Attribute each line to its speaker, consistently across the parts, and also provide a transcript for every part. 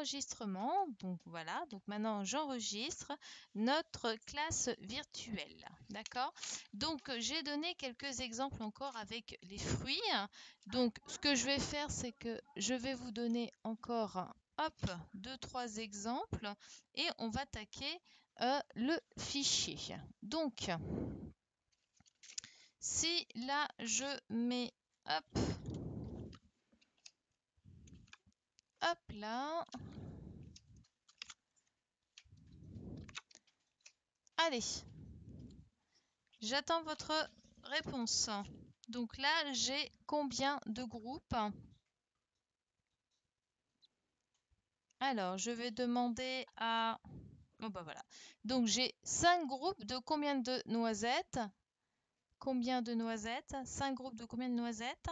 Speaker 1: l'enregistrement. Donc voilà, donc maintenant j'enregistre notre classe virtuelle. D'accord? Donc j'ai donné quelques exemples encore avec les fruits. Donc ce que je vais faire, c'est que je vais vous donner encore hop, 2-3 exemples et on va attaquer le fichier. Donc si là je mets hop, hop là. Allez, j'attends votre réponse. Donc là, j'ai combien de groupes? Alors, je vais demander à... Oh bah voilà. Donc j'ai 5 groupes de combien de noisettes? Combien de noisettes? 5 groupes de combien de noisettes?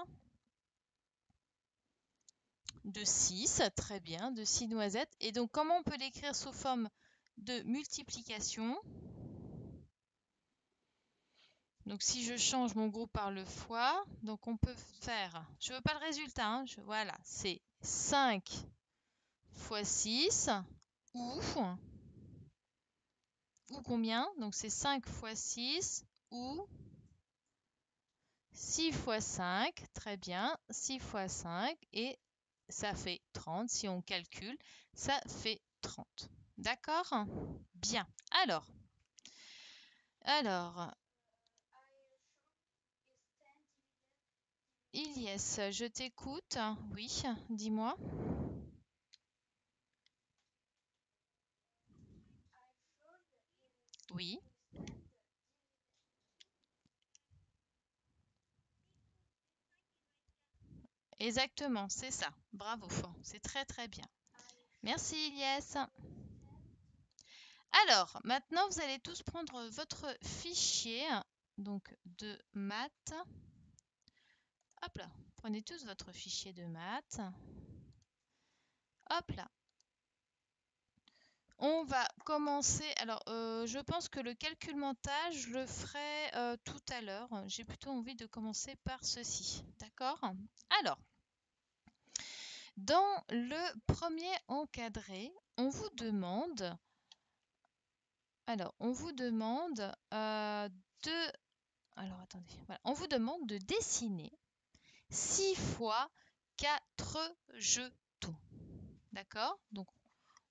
Speaker 1: De 6, très bien, de 6 noisettes. Et donc, comment on peut l'écrire sous forme de multiplication? Donc, si je change mon groupe par le fois, donc on peut faire... Je ne veux pas le résultat, hein, voilà, c'est 5 fois 6 ou combien? Donc, c'est 5 fois 6 ou 6 fois 5, très bien, 6 fois 5 et ça fait 30. Si on calcule, ça fait 30. D'accord? Bien. Alors, Ilyes, je t'écoute. Oui, dis-moi. Oui. Exactement, c'est ça. Bravo, c'est très très bien. Merci Ilyes. Alors, maintenant, vous allez tous prendre votre fichier donc de maths. Hop là, prenez tous votre fichier de maths. Hop là. On va commencer. Alors, je pense que le calcul mental, je le ferai tout à l'heure. J'ai plutôt envie de commencer par ceci. D'accord? Alors, dans le premier encadré, on vous demande. Alors, on vous demande de. Alors, attendez. Voilà. On vous demande de dessiner 6 fois 4 jetons. D'accord? Donc,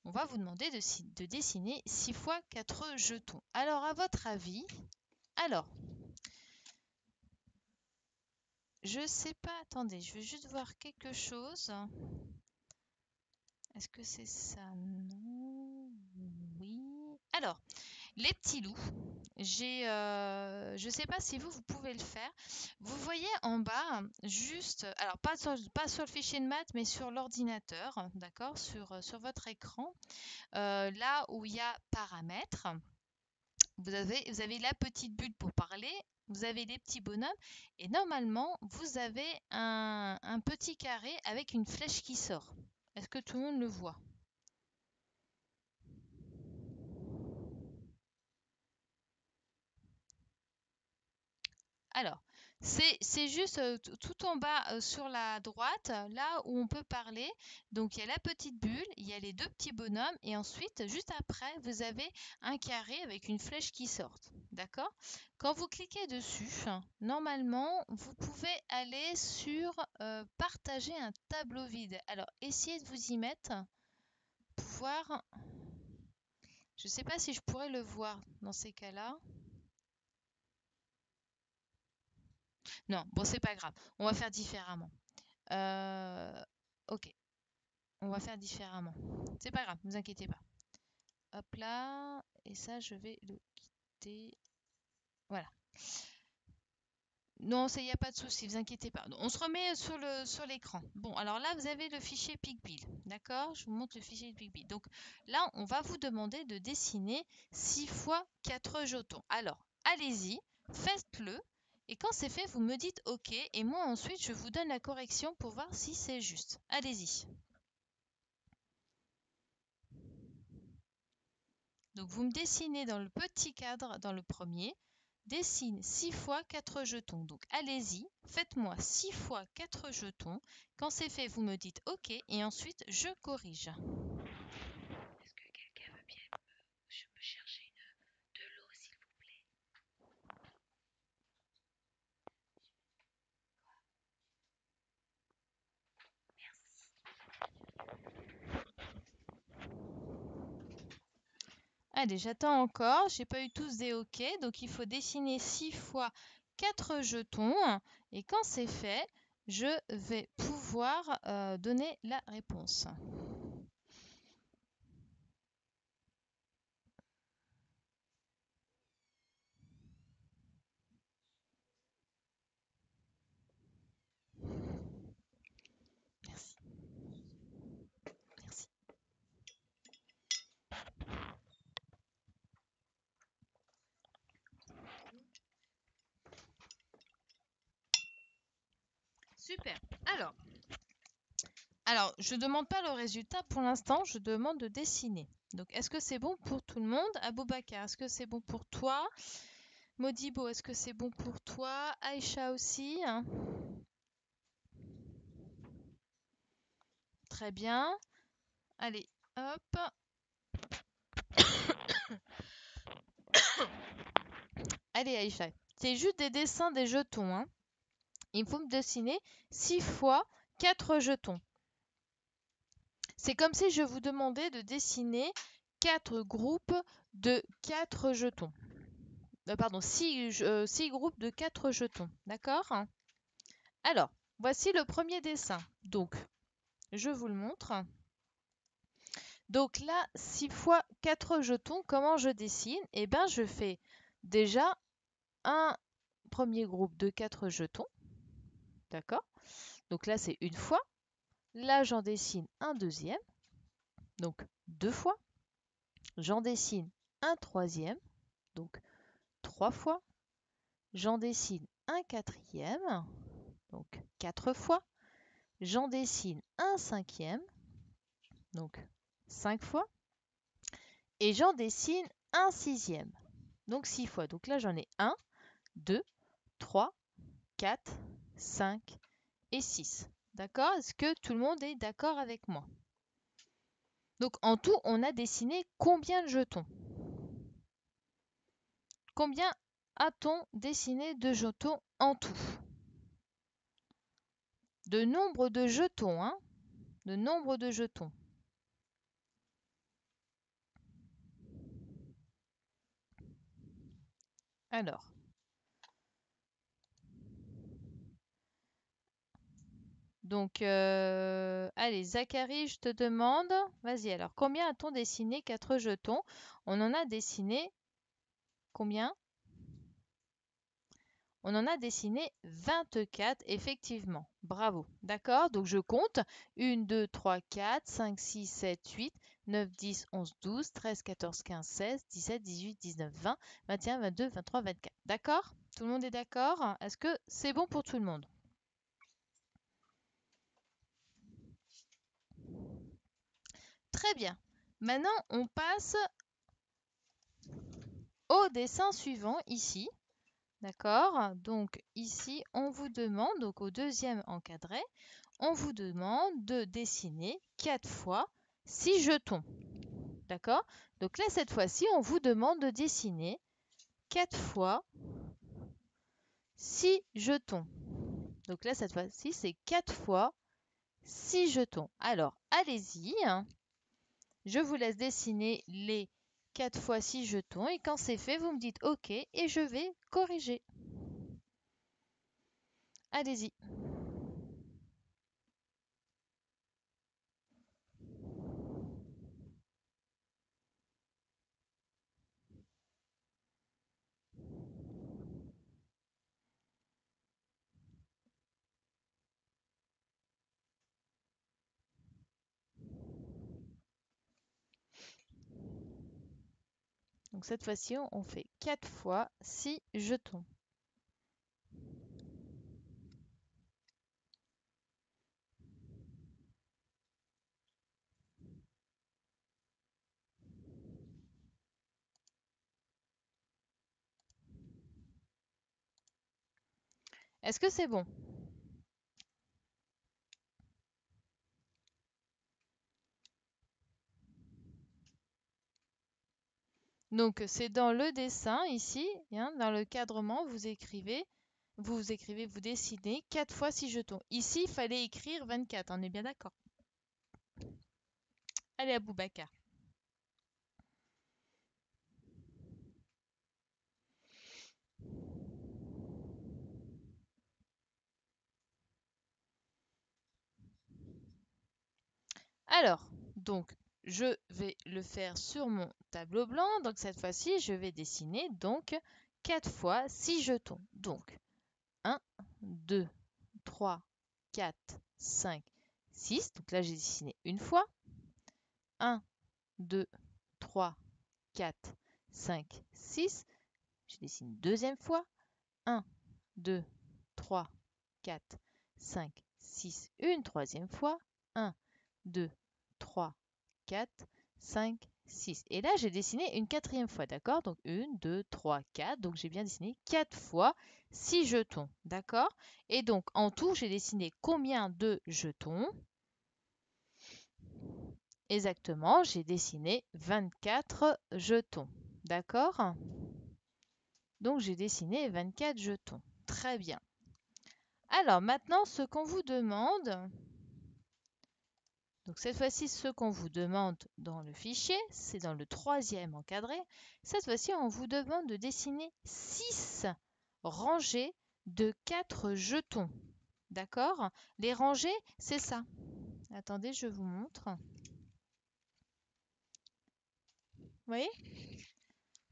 Speaker 1: on va vous demander de dessiner 6 fois 4 jetons. Alors, à votre avis, je sais pas, attendez, je vais juste voir quelque chose. Est-ce que c'est ça? Non. Oui. Alors, les petits loups, je sais pas si vous pouvez le faire. Vous voyez en bas, juste, alors pas sur le fichier de maths, mais sur l'ordinateur, d'accord, sur votre écran, là où il y a paramètres, vous avez la petite bulle pour parler, vous avez les petits bonhommes, et normalement, vous avez un petit carré avec une flèche qui sort. Est-ce que tout le monde le voit? Alors, c'est juste tout en bas sur la droite, là où on peut parler. Donc, il y a la petite bulle, il y a les deux petits bonhommes, et ensuite, juste après, vous avez un carré avec une flèche qui sort. D'accord? Quand vous cliquez dessus, normalement, vous pouvez aller sur partager un tableau vide. Alors, essayez de vous y mettre pour voir. Je ne sais pas si je pourrais le voir dans ces cas-là. Non, bon, c'est pas grave. On va faire différemment. Ok, on va faire différemment. C'est pas grave, ne vous inquiétez pas. Hop là, et ça, je vais le quitter. Voilà. Non, il n'y a pas de souci, ne vous inquiétez pas. On se remet sur l'écran. Bon, alors là, vous avez le fichier PicBull. D'accord? Je vous montre le fichier PicBull. Donc là, on va vous demander de dessiner 6 fois 4 jetons. Alors, allez-y, faites-le. Et quand c'est fait, vous me dites OK. Et moi, ensuite, je vous donne la correction pour voir si c'est juste. Allez-y. Donc, vous me dessinez dans le petit cadre, dans le premier, dessine 6 fois 4 jetons. Donc, allez-y, faites-moi 6 fois 4 jetons. Quand c'est fait, vous me dites OK et ensuite, je corrige. Allez, j'attends encore. J'ai pas eu tous des OK. Donc, il faut dessiner 6 fois 4 jetons. Et quand c'est fait, je vais pouvoir donner la réponse. Merci. Merci. Super. Alors, je ne demande pas le résultat pour l'instant, je demande de dessiner. Donc, est-ce que c'est bon pour tout le monde? Aboubakar, est-ce que c'est bon pour toi? Modibo, est-ce que c'est bon pour toi? Aïcha aussi? Très bien. Allez, hop. Allez, Aïcha. C'est juste des dessins des jetons, hein. Il faut me dessiner 6 fois 4 jetons. C'est comme si je vous demandais de dessiner 4 groupes de 4 jetons. Pardon, 6 groupes de 4 jetons. D'accord? Alors, voici le premier dessin. Donc, je vous le montre. Donc là, 6 fois 4 jetons, comment je dessine? Eh bien, je fais déjà un premier groupe de 4 jetons. D'accord? Donc là, c'est une fois. Là, j'en dessine un deuxième. Donc 2 fois. J'en dessine un troisième. Donc 3 fois. J'en dessine un quatrième. Donc 4 fois. J'en dessine un cinquième. Donc 5 fois. Et j'en dessine un sixième. Donc 6 fois. Donc là, j'en ai 1, 2, 3, 4, 5 et 6. D'accord? Est-ce que tout le monde est d'accord avec moi? Donc en tout, on a dessiné combien de jetons? Combien a-t-on dessiné de jetons en tout? De nombre de jetons, hein? De nombre de jetons. Alors. Donc, allez, Zachary, je te demande. Vas-y, alors, combien a-t-on dessiné 4 jetons? On en a dessiné combien? On en a dessiné 24, effectivement. Bravo. D'accord? Donc, je compte. 1, 2, 3, 4, 5, 6, 7, 8, 9, 10, 11, 12, 13, 14, 15, 16, 17, 18, 19, 20, 21, 22, 23, 24. D'accord? Tout le monde est d'accord? Est-ce que c'est bon pour tout le monde? Très bien. Maintenant, on passe au dessin suivant ici. D'accord? Donc ici, on vous demande, donc au deuxième encadré, on vous demande de dessiner 4 fois 6 jetons. D'accord? Donc là, cette fois-ci, on vous demande de dessiner 4 fois 6 jetons. Donc là, cette fois-ci, c'est 4 fois 6 jetons. Alors, allez-y. Je vous laisse dessiner les 4 fois 6 jetons et quand c'est fait, vous me dites OK et je vais corriger. Allez-y. Donc cette fois-ci, on fait 4 fois 6 jetons. Est-ce que c'est bon? Donc c'est dans le dessin ici, hein, dans le cadrement, vous dessinez 4 fois 6 jetons. Ici, il fallait écrire 24, on est bien d'accord? Allez, Aboubakar. Alors, donc, je vais le faire sur mon tableau blanc. Donc, cette fois-ci, je vais dessiner donc 4 fois 6 jetons. Donc, 1, 2, 3, 4, 5, 6. Donc là, j'ai dessiné une fois. 1, 2, 3, 4, 5, 6. Je dessine une deuxième fois. 1, 2, 3, 4, 5, 6. Une troisième fois. 1, 2, 3, 4, 5, 6. Et là, j'ai dessiné une quatrième fois, d'accord? Donc 1, 2, 3, 4. Donc j'ai bien dessiné 4 fois 6 jetons, d'accord? Et donc en tout, j'ai dessiné combien de jetons? Exactement, j'ai dessiné 24 jetons, d'accord? Donc j'ai dessiné 24 jetons. Très bien. Alors maintenant, ce qu'on vous demande, donc cette fois-ci, ce qu'on vous demande dans le fichier, c'est dans le troisième encadré. Cette fois-ci, on vous demande de dessiner 6 rangées de 4 jetons. D'accord? Les rangées, c'est ça. Attendez, je vous montre. Vous voyez?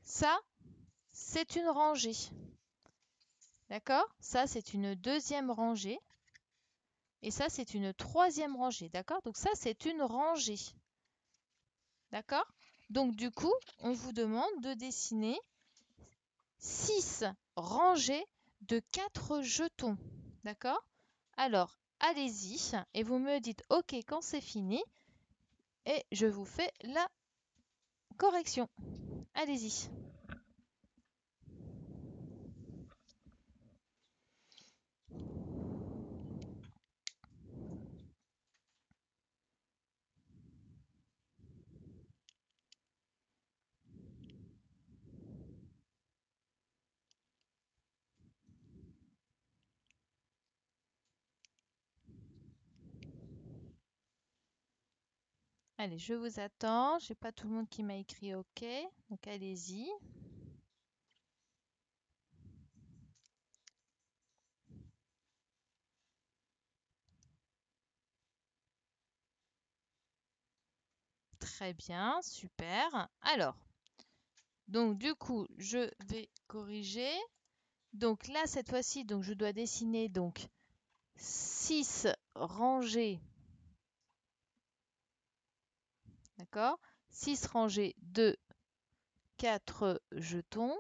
Speaker 1: Ça, c'est une rangée. D'accord? Ça, c'est une deuxième rangée. Et ça, c'est une troisième rangée. D'accord? Donc ça, c'est une rangée. D'accord? Donc du coup, on vous demande de dessiner 6 rangées de 4 jetons. D'accord? Alors, allez-y et vous me dites OK quand c'est fini et je vous fais la correction. Allez-y. Allez, je vous attends. Je n'ai pas tout le monde qui m'a écrit OK. Donc allez-y. Très bien, super. Alors, donc du coup, je vais corriger. Donc là, cette fois-ci, donc je dois dessiner donc 6 rangées. D'accord? 6 rangées de 4 jetons.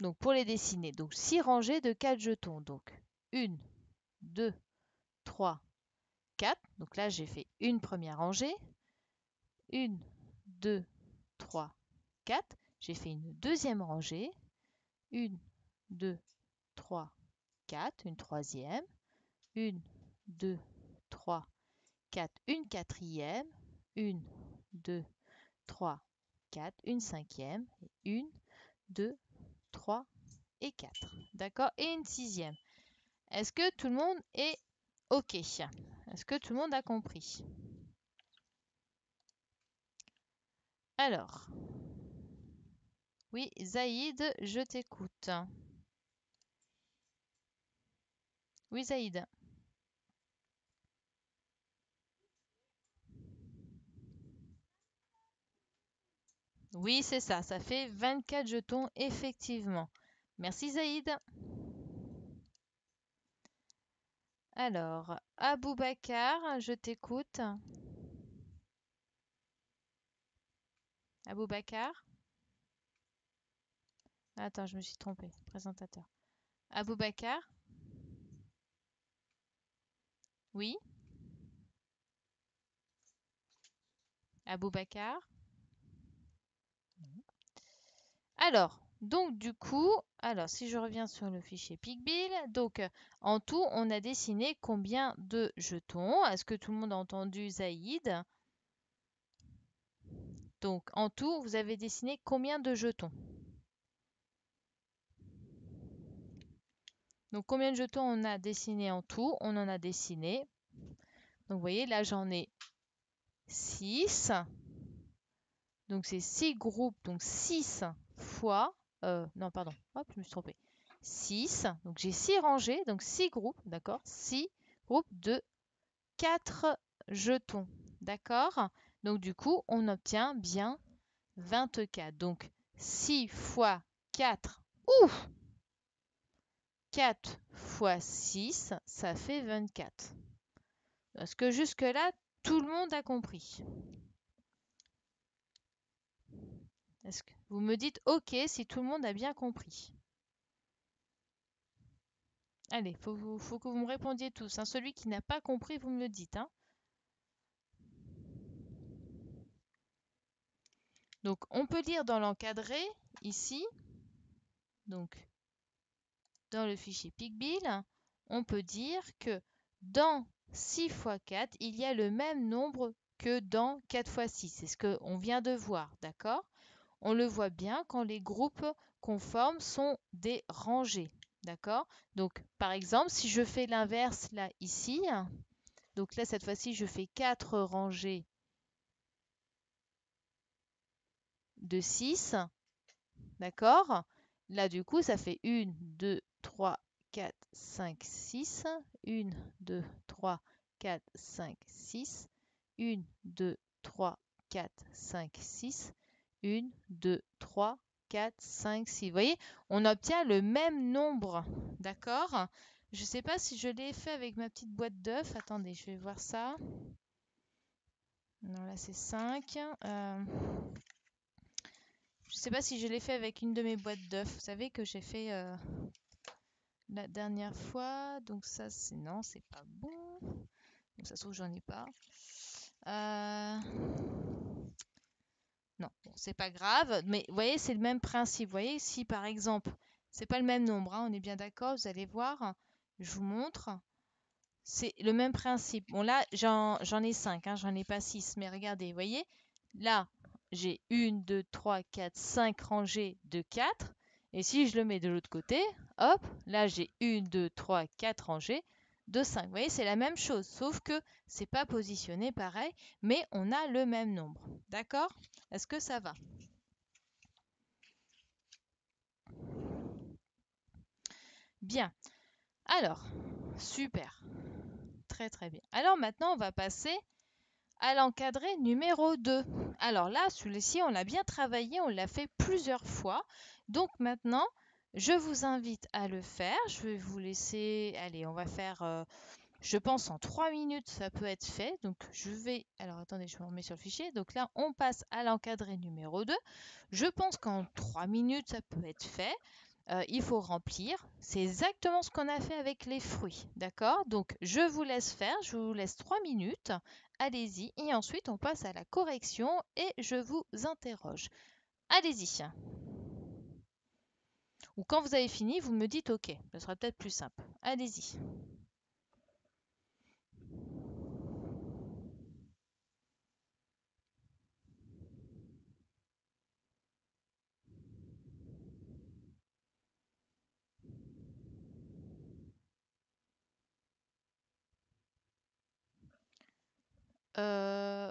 Speaker 1: Donc pour les dessiner, donc 6 rangées de 4 jetons. Donc 1, 2, 3, 4. Donc là, j'ai fait une première rangée. 1, 2, 3, 4. J'ai fait une deuxième rangée. 1, 2, 3, 4. Une troisième. 1, 2, 3, 4. Une quatrième. 1, 2, 3, 4. Une cinquième. 1, 2, 3 et 4. D'accord? Et une sixième. Est-ce que tout le monde est OK? Est-ce que tout le monde a compris? Alors, oui, Zaïd, je t'écoute. Oui, Zaïd. Oui, c'est ça. Ça fait 24 jetons, effectivement. Merci, Zaïd. Alors, Aboubacar, je t'écoute. Aboubacar. Attends, je me suis trompée. Présentateur. Aboubacar. Oui. Aboubacar. Alors, donc du coup, alors si je reviens sur le fichier Picbill, donc en tout, on a dessiné combien de jetons? Est-ce que tout le monde a entendu Zaïd? Donc en tout, vous avez dessiné combien de jetons? Donc combien de jetons on a dessiné en tout? On en a dessiné. Donc vous voyez, là j'en ai 6. Donc c'est 6 groupes, donc 6 fois... non, pardon, hop, je me suis trompée. 6, donc j'ai 6 rangées, donc 6 groupes, d'accord? 6 groupes de 4 jetons. D'accord? Donc du coup, on obtient bien 24. Donc 6 fois 4. Ouf! 4 fois 6, ça fait 24. Est-ce que jusque-là, tout le monde a compris? Est-ce que vous me dites OK si tout le monde a bien compris? Allez, faut que vous me répondiez tous, hein. Celui qui n'a pas compris, vous me le dites, hein. Donc, on peut lire dans l'encadré, ici, donc dans le fichier Picbill, on peut dire que dans 6 fois 4, il y a le même nombre que dans 4 fois 6. C'est ce qu'on vient de voir, d'accord? On le voit bien quand les groupes qu'on forme sont des rangées, d'accord? Donc, par exemple, si je fais l'inverse là, ici, donc là, cette fois-ci, je fais 4 rangées de 6, d'accord? Là, du coup, ça fait 1, 2, 3, 4, 5, 6. 1, 2, 3, 4, 5, 6. 1, 2, 3, 4, 5, 6. 1, 2, 3, 4, 5, 6. Vous voyez, on obtient le même nombre, d'accord? Je ne sais pas si je l'ai fait avec ma petite boîte d'œufs. Attendez, je vais voir ça. Non, là, c'est 5. Je ne sais pas si je l'ai fait avec une de mes boîtes d'œufs. Vous savez que j'ai fait la dernière fois. Donc ça, c'est non, c'est pas bon. Donc ça se trouve, j'en ai pas. Non, bon, c'est pas grave. Mais vous voyez, c'est le même principe. Vous voyez, si par exemple, c'est pas le même nombre, hein, on est bien d'accord, vous allez voir. Je vous montre. C'est le même principe. Bon, là, j'en ai 5, hein, j'en ai pas 6. Mais regardez, vous voyez, là, j'ai 1, 2, 3, 4, 5 rangées de 4. Et si je le mets de l'autre côté, hop, là, j'ai 1, 2, 3, 4 rangées de 5. Vous voyez, c'est la même chose, sauf que c'est pas positionné pareil, mais on a le même nombre. D'accord? Est-ce que ça va? Bien. Alors, super. Très, très bien. Alors maintenant, on va passer à l'encadré numéro 2. Alors là, celui-ci, on l'a bien travaillé, on l'a fait plusieurs fois. Donc maintenant, je vous invite à le faire. Je vais vous laisser, allez, on va faire, je pense en 3 minutes, ça peut être fait. Donc je vais, alors attendez, je me remets sur le fichier. Donc là, on passe à l'encadré numéro 2. Je pense qu'en 3 minutes, ça peut être fait. Il faut remplir. C'est exactement ce qu'on a fait avec les fruits. D'accord? Donc, je vous laisse faire. Je vous laisse 3 minutes. Allez-y. Et ensuite, on passe à la correction et je vous interroge. Allez-y. Ou quand vous avez fini, vous me dites OK. Ce sera peut-être plus simple. Allez-y.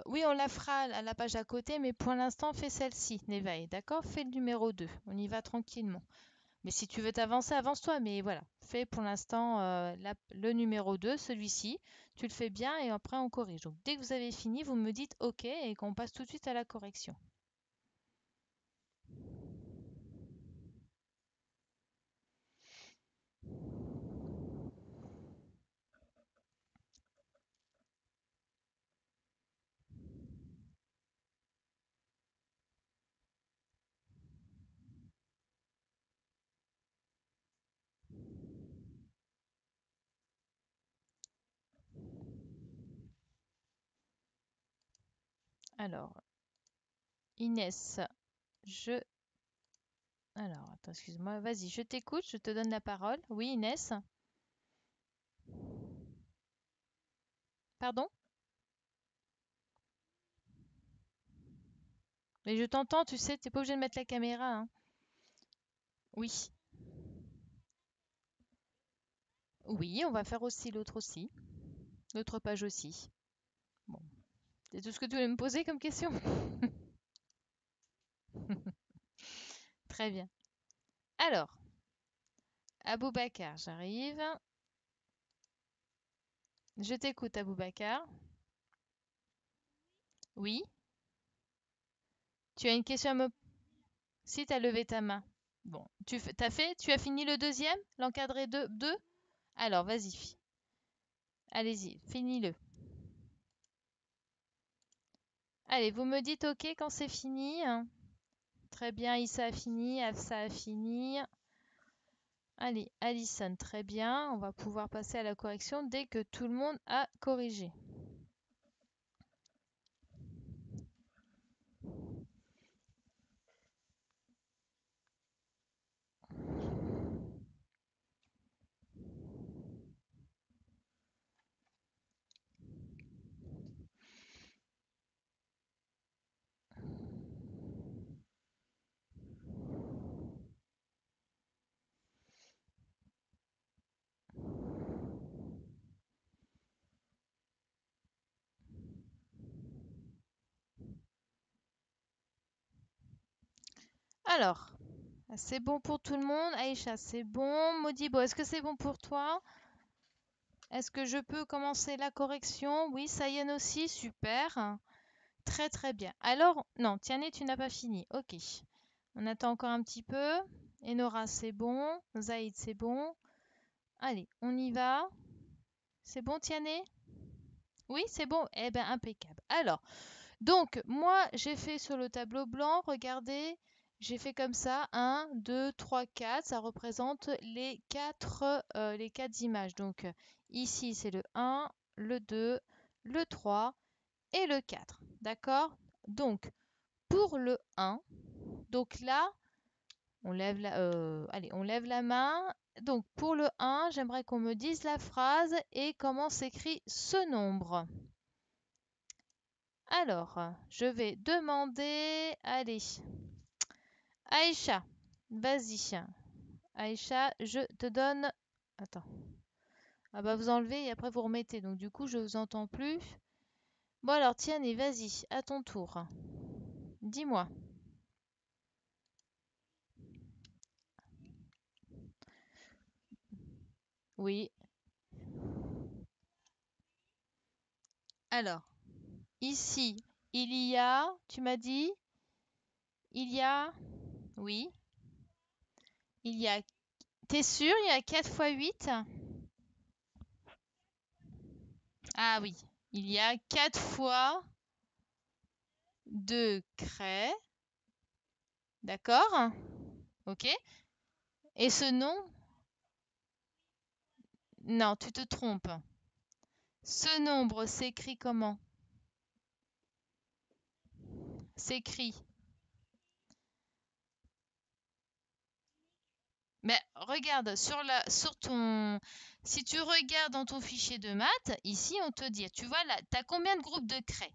Speaker 1: Oui, on la fera à la page à côté, mais pour l'instant, fais celle-ci, Nevaeh. D'accord? Fais le numéro 2. On y va tranquillement. Mais si tu veux t'avancer, avance-toi. Mais voilà, fais pour l'instant le numéro 2, celui-ci. Tu le fais bien et après on corrige. Donc dès que vous avez fini, vous me dites OK et qu'on passe tout de suite à la correction. Alors, Inès, je... Alors, attends, excuse-moi. Vas-y, je t'écoute, je te donne la parole. Oui, Inès? Pardon? Mais je t'entends, tu sais, t'es pas obligé de mettre la caméra, hein. Oui. Oui, on va faire aussi l'autre aussi. L'autre page aussi. Bon. C'est tout ce que tu voulais me poser comme question? Très bien. Alors, Aboubacar, j'arrive. Je t'écoute, Aboubacar. Oui. Tu as une question à me... Si, tu as levé ta main. Bon, tu as fini le deuxième, l'encadré 2? Alors, vas-y. Allez-y, finis-le. Allez, vous me dites OK quand c'est fini. Très bien, Issa a fini, Afsa a fini. Allez, Alison, très bien. On va pouvoir passer à la correction dès que tout le monde a corrigé. Alors, c'est bon pour tout le monde. Aïcha, c'est bon. Modibo, est-ce que c'est bon pour toi? Est-ce que je peux commencer la correction? Oui, Sayen aussi, super. Très très bien. Alors, non, Tiané, tu n'as pas fini. Ok. On attend encore un petit peu. Enora, c'est bon. Zaïd, c'est bon. Allez, on y va. C'est bon, Tiané? Oui, c'est bon? Eh bien, impeccable. Alors, donc, moi, j'ai fait sur le tableau blanc, regardez, j'ai fait comme ça, 1, 2, 3, 4, ça représente les quatre images. Donc, ici, c'est le 1, le 2, le 3 et le 4. D'accord? Donc, pour le 1, donc là, on lève la main. Donc, pour le 1, j'aimerais qu'on me dise la phrase et comment s'écrit ce nombre. Alors, je vais demander, allez, Aïcha, vas-y. Aïcha, je te donne... Attends. Ah bah vous enlevez et après vous remettez. Donc du coup, je vous entends plus. Bon alors, tiens, et vas-y, à ton tour. Dis-moi. Oui. Alors, ici, il y a... Tu m'as dit? Il y a... Oui. Il y a... T'es sûr, il y a 4 fois 8? Ah oui. Il y a 4 fois 2 craies. D'accord? Ok. Et ce nom? Non, tu te trompes. Ce nombre s'écrit comment? S'écrit. Mais regarde, sur ton... Si tu regardes dans ton fichier de maths, ici, on te dit, tu vois là, tu as combien de groupes de craies?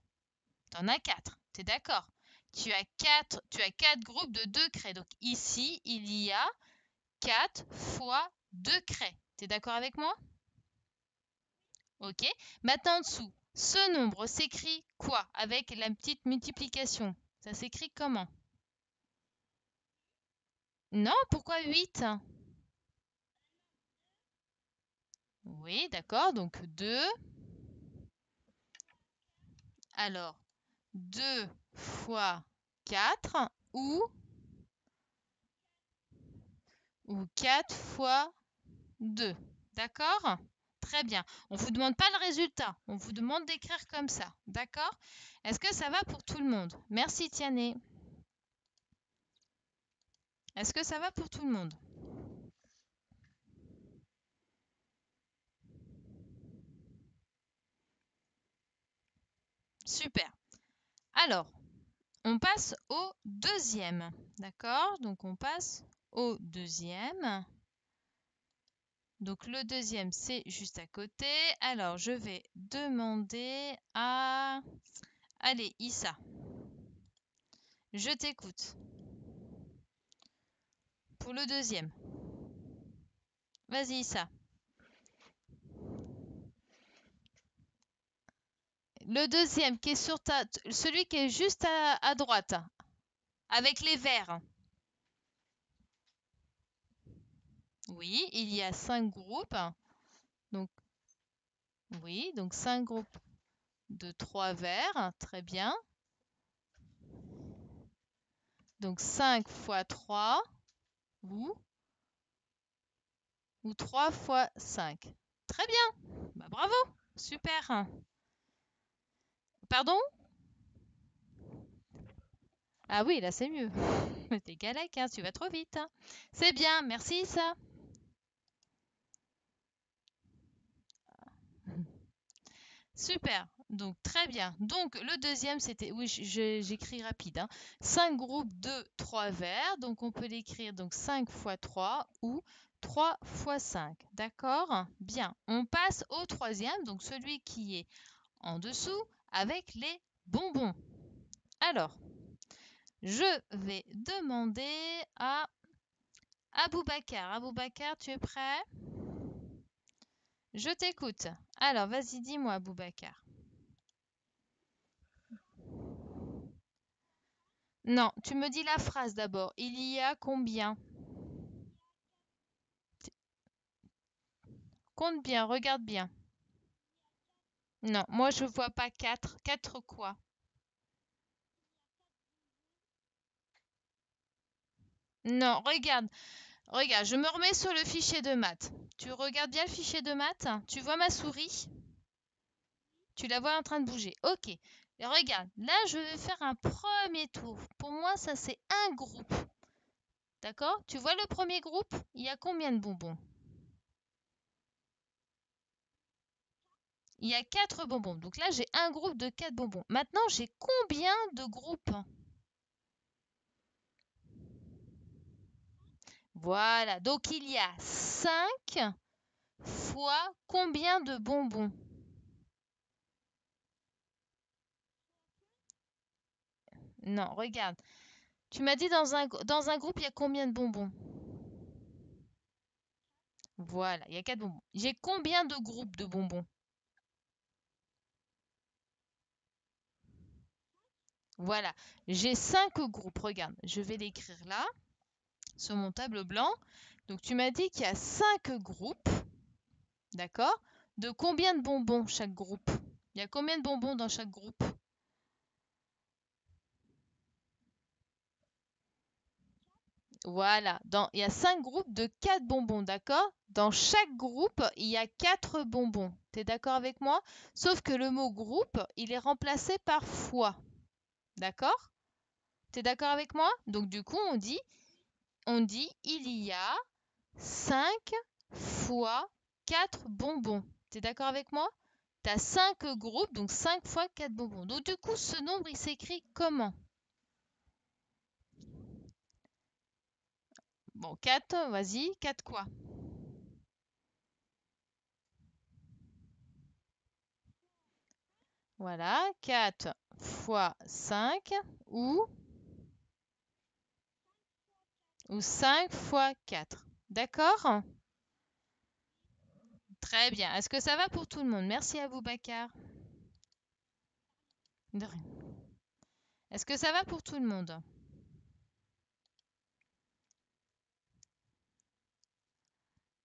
Speaker 1: Tu en as 4. Tu es d'accord? Tu as 4 groupes de 2 craies. Donc ici, il y a 4 fois 2 craies. Tu es d'accord avec moi? Ok. Maintenant en dessous, ce nombre s'écrit quoi? Avec la petite multiplication. Ça s'écrit comment? Non, pourquoi 8? Oui, d'accord, donc 2. Alors, 2 fois 4 ou 4 fois 2. D'accord? Très bien. On ne vous demande pas le résultat. On vous demande d'écrire comme ça. D'accord? Est-ce que ça va pour tout le monde? Merci, Tiané. Est-ce que ça va pour tout le monde? Super. Alors, on passe au deuxième. D'accord? Donc, on passe au deuxième. Donc, le deuxième, c'est juste à côté. Alors, je vais demander à... Allez, Issa, je t'écoute. Pour le deuxième. Vas-y, Issa. Le deuxième qui est sur celui qui est juste à droite, avec les verts. Oui, il y a 5 groupes. Donc, oui, donc 5 groupes de 3 verts. Très bien. Donc 5 fois 3 ou 3 fois 5. Très bien. Bah, bravo. Super. Pardon? Ah oui, là c'est mieux. T'es galère, hein, tu vas trop vite. C'est bien, merci ça. Super, donc très bien. Donc le deuxième, c'était, oui, j'écris rapide, hein. 5 groupes de 3 verres, donc on peut l'écrire donc 5 fois 3 ou 3 fois 5. D'accord? Bien, on passe au troisième, donc celui qui est en dessous avec les bonbons. Alors, je vais demander à Aboubacar. Aboubacar, tu es prêt? Je t'écoute. Alors, vas-y, dis-moi, Aboubacar. Non, tu me dis la phrase d'abord. Il y a combien? Compte bien, regarde bien. Non, moi je vois pas 4. 4 quoi? Non, regarde. Regarde, je me remets sur le fichier de maths. Tu regardes bien le fichier de maths? Tu vois ma souris? Tu la vois en train de bouger. Ok. Et regarde, là je vais faire un premier tour. Pour moi, ça c'est un groupe. D'accord? Tu vois le premier groupe? Il y a combien de bonbons? Il y a 4 bonbons. Donc là, j'ai un groupe de 4 bonbons. Maintenant, j'ai combien de groupes? Voilà. Donc il y a 5 fois combien de bonbons? Non, regarde. Tu m'as dit dans un groupe, il y a combien de bonbons? Voilà, il y a 4 bonbons. J'ai combien de groupes de bonbons? Voilà, j'ai 5 groupes. Regarde, je vais l'écrire là, sur mon tableau blanc. Donc tu m'as dit qu'il y a 5 groupes, d'accord? De combien de bonbons chaque groupe? Il y a combien de bonbons dans chaque groupe? Voilà, il y a 5 groupes de 4 bonbons, d'accord? Dans chaque groupe, il y a 4 bonbons. Tu es d'accord avec moi? Sauf que le mot groupe, il est remplacé par fois. D'accord? Tu es d'accord avec moi? Donc du coup, on dit il y a 5 fois 4 bonbons. Tu es d'accord avec moi? Tu as 5 groupes, donc 5 fois 4 bonbons. Donc du coup, ce nombre, il s'écrit comment? Bon, 4, vas-y, 4 quoi? Voilà, 4 fois 5 ou, 5 fois 4. D'accord? Très bien. Est-ce que ça va pour tout le monde? Merci à vous, Bakar. De rien. Est-ce que ça va pour tout le monde?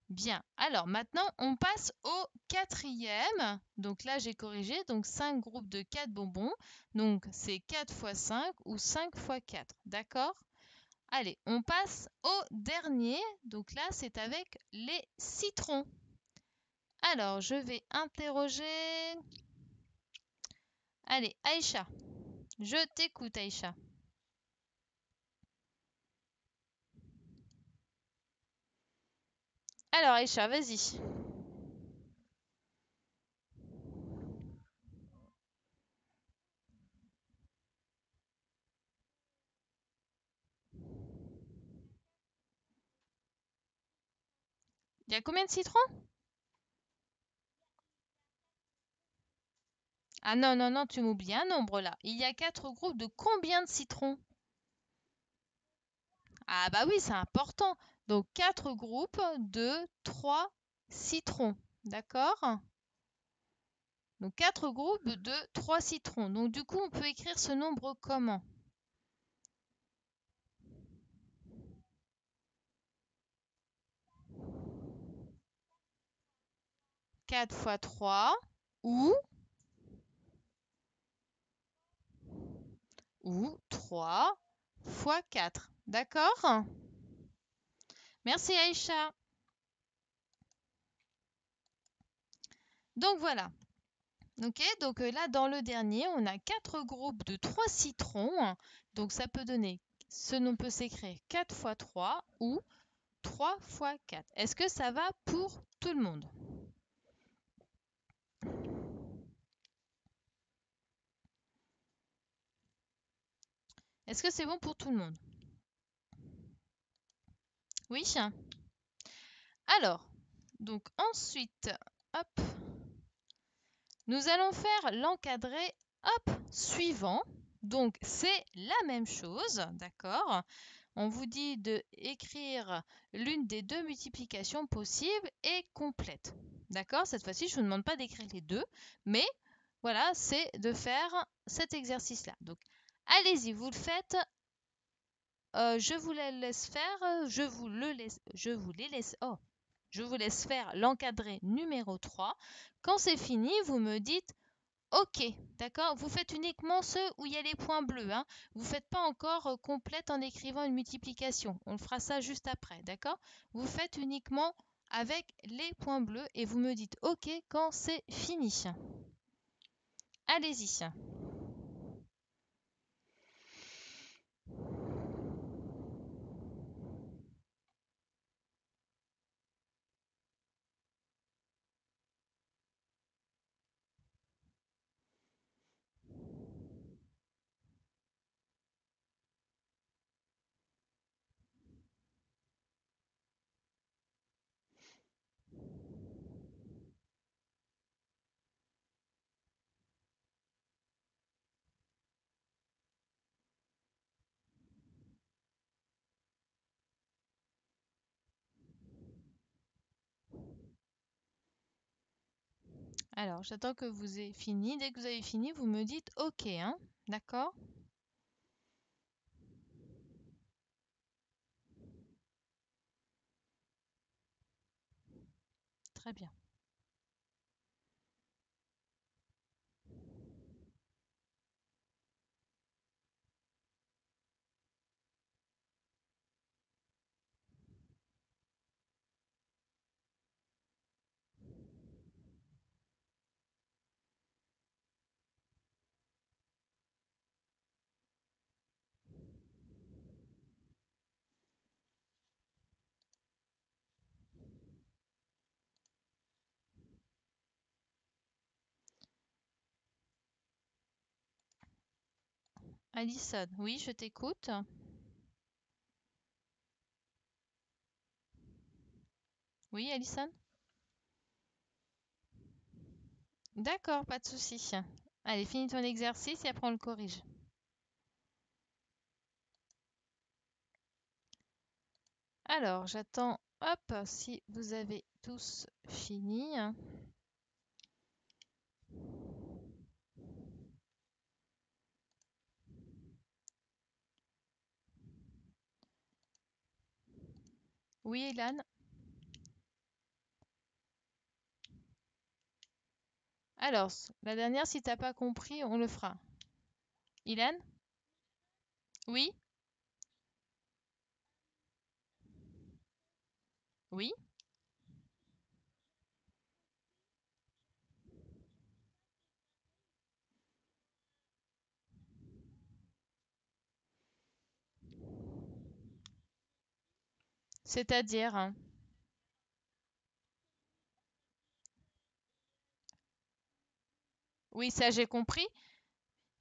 Speaker 1: Bien. Alors maintenant, on passe au quatrième. Donc là, j'ai corrigé. Donc 5 groupes de 4 bonbons. Donc c'est 4 fois 5 ou 5 fois 4. D'accord? Allez, on passe au dernier. Donc là, c'est avec les citrons. Alors, je vais interroger. Allez, Aïcha. Je t'écoute, Aïcha. Alors, Aïcha, vas-y. Il y a combien de citrons? Ah non, non, non, tu m'oublies un nombre là. Il y a 4 groupes de combien de citrons? Ah bah oui, c'est important. Donc 4 groupes de 3 citrons. D'accord? Donc 4 groupes de 3 citrons. Donc du coup, on peut écrire ce nombre comment? 4 fois 3 ou, 3 fois 4. D'accord? Merci Aïcha. Donc voilà. Ok, donc là dans le dernier, on a 4 groupes de 3 citrons. Donc ça peut donner, ce nom peut s'écrire 4 fois 3 ou 3 fois 4. Est-ce que ça va pour tout le monde? Est-ce que c'est bon pour tout le monde? Oui? Alors, donc ensuite, hop, nous allons faire l'encadré, hop, suivant. Donc c'est la même chose, d'accord? On vous dit de écrire l'une des deux multiplications possibles et complète. D'accord? Cette fois-ci, je ne vous demande pas d'écrire les deux, mais voilà, c'est de faire cet exercice-là. Donc, allez-y, vous le faites. Je vous les laisse faire. Je vous laisse faire l'encadré numéro 3. Quand c'est fini, vous me dites OK, d'accord? Vous faites uniquement ceux où il y a les points bleus, hein. Vous ne faites pas encore complète en écrivant une multiplication. On le fera ça juste après, d'accord? Vous faites uniquement avec les points bleus et vous me dites OK quand c'est fini. Allez-y. Alors, j'attends que vous ayez fini. Dès que vous avez fini, vous me dites OK, hein? D'accord? Très bien. Alison, oui, je t'écoute. Oui, Alison? D'accord, pas de souci. Allez, finis ton exercice et après on le corrige. Alors, j'attends, hop, si vous avez tous fini. Oui, Ilan? Alors, la dernière, si t'as pas compris, on le fera. Ilan? Oui? Oui? C'est-à-dire, hein. Oui, ça j'ai compris.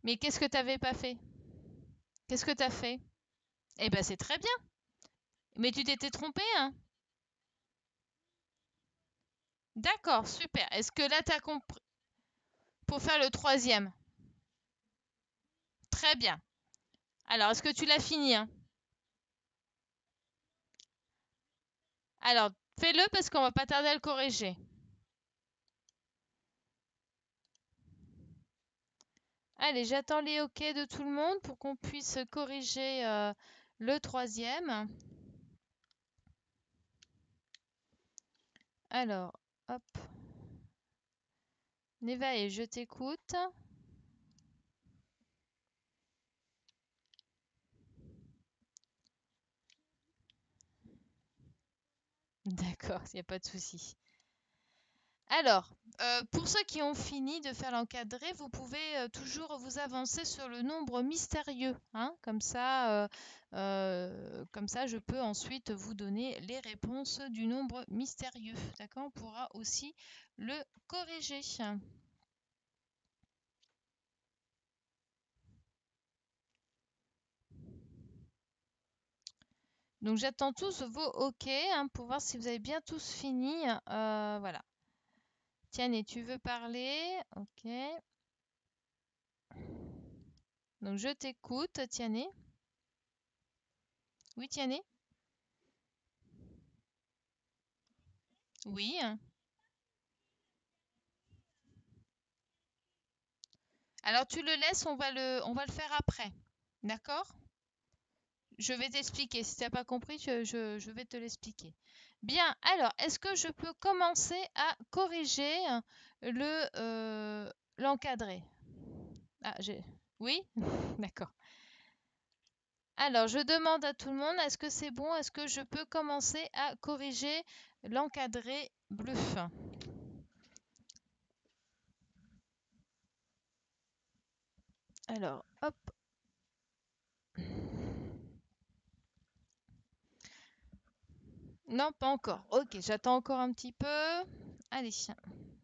Speaker 1: Mais qu'est-ce que t'avais pas fait? Qu'est-ce que t'as fait? Eh ben, c'est très bien. Mais tu t'étais trompé, hein? D'accord, super. Est-ce que là, t'as compris? Pour faire le troisième. Très bien. Alors, est-ce que tu l'as fini, hein? Alors, fais-le parce qu'on va pas tarder à le corriger. Allez, j'attends les OK de tout le monde pour qu'on puisse corriger le troisième. Alors, hop. Neva et je t'écoute. D'accord, il n'y a pas de souci. Alors, pour ceux qui ont fini de faire l'encadré, vous pouvez toujours vous avancer sur le nombre mystérieux, hein, comme ça, je peux ensuite vous donner les réponses du nombre mystérieux. D'accord? On pourra aussi le corriger. Donc, j'attends tous vos OK, hein, pour voir si vous avez bien tous fini. Voilà. Tiens, et tu veux parler? OK. Donc, je t'écoute, Tiané. Oui, Tiané? Oui. Alors tu le laisses, on va le faire après. D'accord? Je vais t'expliquer. Si tu n'as pas compris, je vais te l'expliquer. Bien, alors, est-ce que je peux commencer à corriger l'encadré? Ah, j'ai... Oui? D'accord. Alors, je demande à tout le monde, est-ce que c'est bon? Est-ce que je peux commencer à corriger l'encadré bleu? Alors, hop. Non, pas encore. Ok, j'attends encore un petit peu. Allez.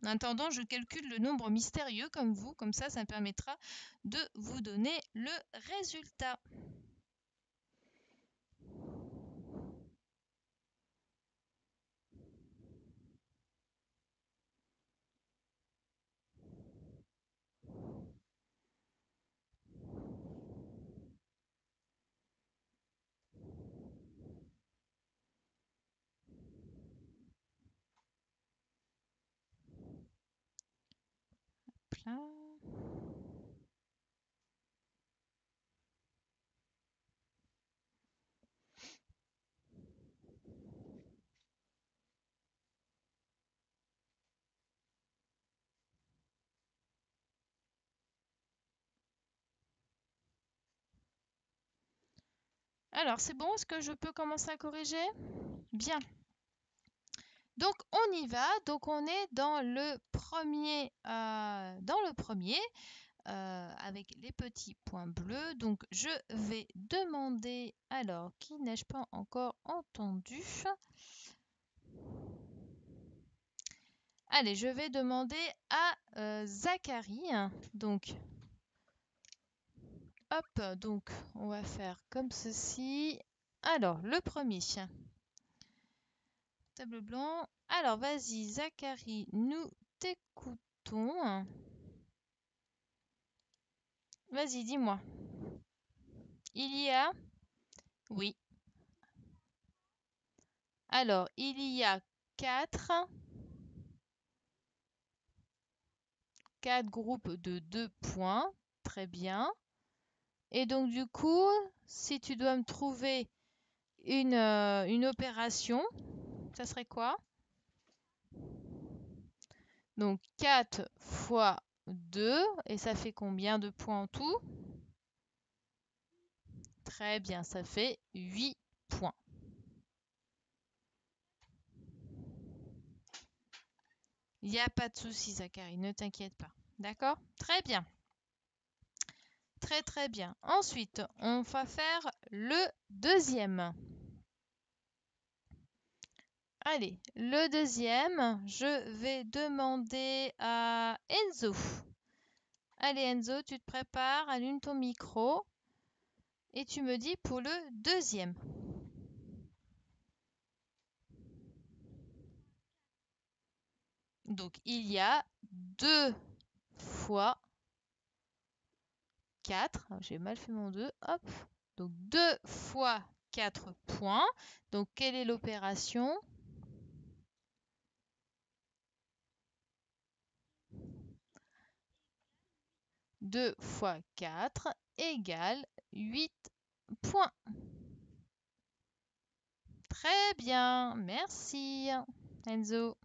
Speaker 1: En attendant, je calcule le nombre mystérieux comme vous, comme ça me permettra de vous donner le résultat. Plein. Alors, c'est bon, est-ce que je peux commencer à corriger? Bien. Donc, on y va. Donc, on est dans le premier, avec les petits points bleus. Donc, je vais demander, alors, qui n'ai-je pas encore entendu? Allez, je vais demander à Zachary. Donc, hop, donc on va faire comme ceci. Alors, le premier. Tableau blanc. Alors, vas-y, Zachary, nous t'écoutons. Vas-y, dis-moi. Il y a... Oui. Alors, il y a quatre groupes de 2 points. Très bien. Et donc, du coup, si tu dois me trouver une opération, ça serait quoi? Donc 4 fois 2, et ça fait combien de points en tout? Très bien, ça fait 8 points. Il n'y a pas de souci, Zachary, ne t'inquiète pas. D'accord? Très bien. Très très bien. Ensuite, on va faire le deuxième. Allez, le deuxième, je vais demander à Enzo. Allez Enzo, tu te prépares, allume ton micro et tu me dis pour le deuxième. Donc, il y a 2 fois 4. J'ai mal fait mon 2. Hop. Donc, 2 fois 4 points. Donc, quelle est l'opération? Deux fois 4 égale 8 points. Très bien. Merci, Enzo.